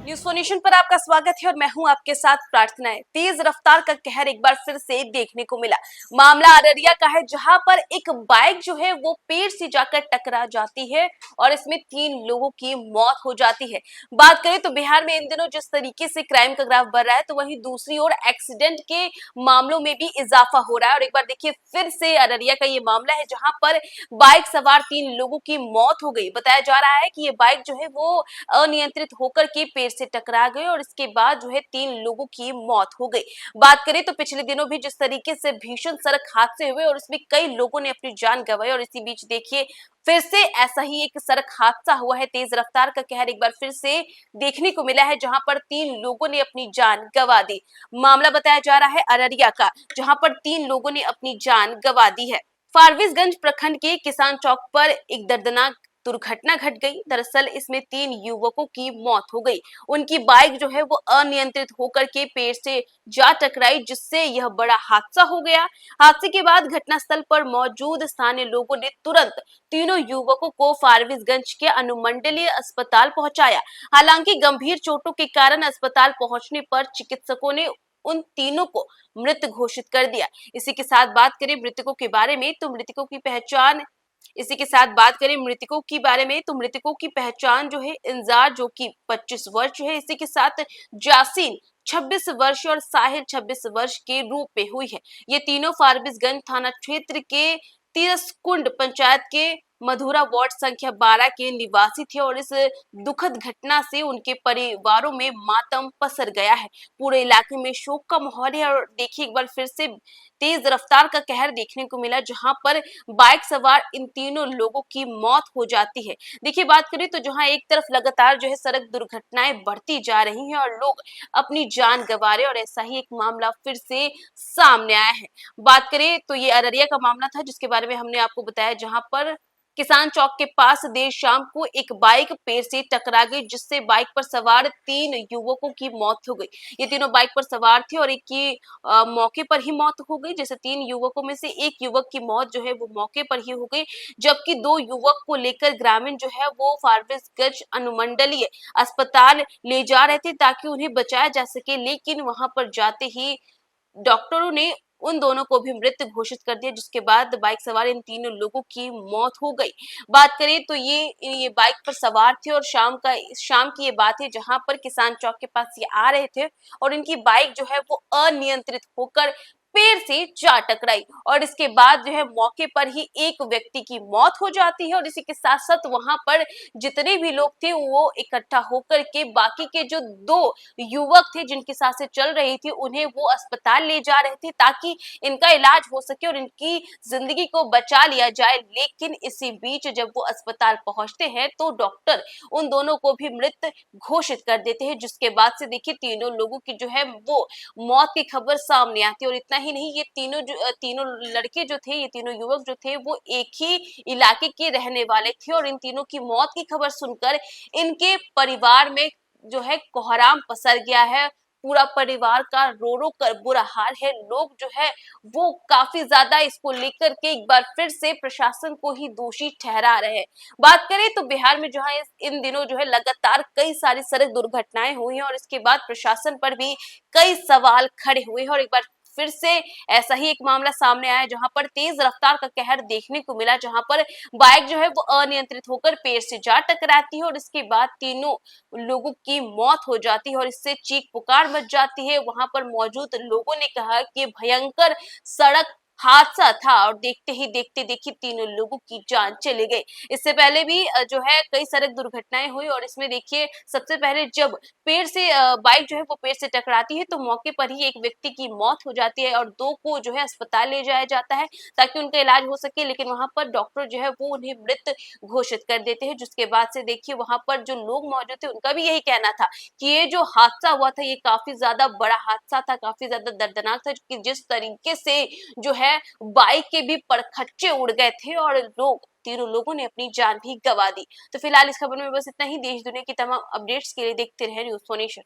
News phonation पर आपका स्वागत है और मैं हूं आपके साथ प्रार्थना है। तेज रफ्तार का कहर एक बार फिर से देखने को मिला। मामला अररिया का है, जहां पर एक बाइक जो है वो पेड़ से जाकर टकरा जाती है और इसमें 3 लोगों की मौत हो जाती है। बात करें तो बिहार में इन दिनों जिस तरीके से क्राइम का ग्राफ बढ़ रहा है, तो वहीं दूसरी ओर एक्सीडेंट के मामलों में भी इजाफा हो रहा है। और एक बार देखिए फिर से अररिया का ये मामला है, जहां पर बाइक सवार 3 लोगों की मौत हो गई। बताया जा रहा है कि ये बाइक जो है वो अनियंत्रित होकर के पेड़ से टकरा गए और इसके बाद जो है 3 लोगों की मौत हो गई। बात करें तो पिछले दिनों भी जिस तरीके से भीषण सड़क हादसे हुए और उसमें कई लोगों ने अपनी जान गंवाई, और इसी बीच देखिए फिर से ऐसा ही एक सड़क हादसा हुआ है। तेज रफ्तार का कहर एक बार फिर से देखने को मिला है, जहां पर 3 लोगों ने अपनी जान गंवा दी। मामला बताया जा रहा है अररिया का, जहां पर 3 लोगों ने अपनी जान गंवा दी है। फारबिसगंज प्रखंड के किसान चौक पर एक दर्दनाक दुर्घटना घट गई। दरअसल इसमें 3 युवकों की मौत हो गई। उनकी बाइक जो है वो अनियंत्रित होकर के पेड़ से जा टकराई, जिससे यह बड़ा हादसा हो गया। हादसे के बाद घटनास्थल पर मौजूद स्थानीय लोगों ने तुरंत तीनों युवकों को फारबिसगंज के अनुमंडलीय अस्पताल पहुंचाया। हालांकि गंभीर चोटों के कारण अस्पताल पहुंचने पर चिकित्सकों ने उन तीनों को मृत घोषित कर दिया। इसी के साथ बात करें मृतकों के बारे में, तो मृतकों की पहचान मृतकों की पहचान जो है इंजार, जो कि 25 वर्ष है, इसी के साथ जासीन 26 वर्ष और साहिल 26 वर्ष के रूप में हुई है। ये तीनों फारबिसगंज थाना क्षेत्र के तिरसकुंड पंचायत के मधुरा वार्ड संख्या 12 के निवासी थे और इस दुखद घटना से उनके परिवारों में मातम पसर गया है। पूरे इलाके में शोक का माहौल है। और देखिए एक बार फिर से तेज रफ्तार का कहर देखने को मिला, जहां पर बाइक सवार इन तीनों लोगों की मौत हो जाती है। देखिए बात करें तो जहां एक तरफ लगातार जो है सड़क दुर्घटनाएं बढ़ती जा रही हैं और लोग अपनी जान गंवा रहे, और ऐसा ही एक मामला फिर से सामने आया है। बात करें तो ये अररिया का मामला था, जिसके बारे में हमने आपको बताया, जहां पर किसान चौक के पास देर शाम को एक बाइक पेड़ से टकरा गई, जिससे बाइक पर सवार 3 युवकों की मौत हो गई। ये तीनों बाइक पर सवार थे और एक की मौके पर ही मौत हो गई। जैसे 3 युवकों में से एक युवक की मौत जो है वो मौके पर ही हो गई, जबकि 2 युवक को लेकर ग्रामीण जो है वो फारबिसगंज अनुमंडलीय अस्पताल ले जा रहे थे ताकि उन्हें बचाया जा सके, लेकिन वहां पर जाते ही डॉक्टरों ने उन दोनों को भी मृत घोषित कर दिया, जिसके बाद बाइक सवार इन तीनों लोगों की मौत हो गई। बात करें तो ये बाइक पर सवार थे और शाम की ये बात है, जहां पर किसान चौक के पास ये आ रहे थे और इनकी बाइक जो है वो अनियंत्रित होकर पेड़ से जा टकराई, और इसके बाद जो है मौके पर ही एक व्यक्ति की मौत हो जाती है। और इसी के साथ साथ वहां पर जितने भी लोग थे वो इकट्ठा होकर के बाकी के जो 2 युवक थे जिनकी सांसें चल रही थी, उन्हें वो अस्पताल ले जा रहे थे ताकि इनका इलाज हो सके और इनकी जिंदगी को बचा लिया जाए। लेकिन इसी बीच जब वो अस्पताल पहुंचते हैं तो डॉक्टर उन दोनों को भी मृत घोषित कर देते हैं, जिसके बाद से देखिए तीनों लोगों की जो है वो मौत की खबर सामने आती है। और इतना ही नहीं, ये तीनों लड़के जो थे, ये तीनों युवक जो थे वो एक ही इलाके के रहने वाले थे, और इन तीनों की मौत की खबर सुनकर इनके परिवार में जो है कोहराम पसर गया है। पूरा परिवार का रो रो कर बुरा हाल है। लोग जो है वो काफी ज्यादा इसको लेकर के एक बार फिर से प्रशासन को ही दोषी ठहरा रहे हैं। बात करें तो बिहार में जो है इन दिनों जो है लगातार कई सारी सड़क दुर्घटनाएं हुई हैं, और इसके बाद प्रशासन पर भी कई सवाल खड़े हुए हैं। और एक बार फिर से ऐसा ही एक मामला सामने आया, जहां पर तेज रफ्तार का कहर देखने को मिला, जहां पर बाइक जो है वो अनियंत्रित होकर पेड़ से जा टकराती है और इसके बाद तीनों लोगों की मौत हो जाती है और इससे चीख पुकार मच जाती है। वहां पर मौजूद लोगों ने कहा कि भयंकर सड़क हादसा था, और देखते ही देखिए तीनों लोगों की जान चली गई। इससे पहले भी जो है कई सड़क दुर्घटनाएं हुई, और इसमें देखिए सबसे पहले जब पेड़ से बाइक जो है वो पेड़ से टकराती है तो मौके पर ही एक व्यक्ति की मौत हो जाती है और 2 को जो है अस्पताल ले जाया जाता है ताकि उनका इलाज हो सके, लेकिन वहां पर डॉक्टर जो है वो उन्हें मृत घोषित कर देते हैं। जिसके बाद से देखिए वहां पर जो लोग मौजूद थे उनका भी यही कहना था कि ये जो हादसा हुआ था ये काफी ज्यादा बड़ा हादसा था, काफी ज्यादा दर्दनाक था, कि जिस तरीके से जो है बाइक के भी परखच्चे उड़ गए थे और तीनों लोगों ने अपनी जान भी गंवा दी। तो फिलहाल इस खबर में बस इतना ही। देश दुनिया की तमाम अपडेट्स के लिए देखते रहे न्यूज़ फोनेशन।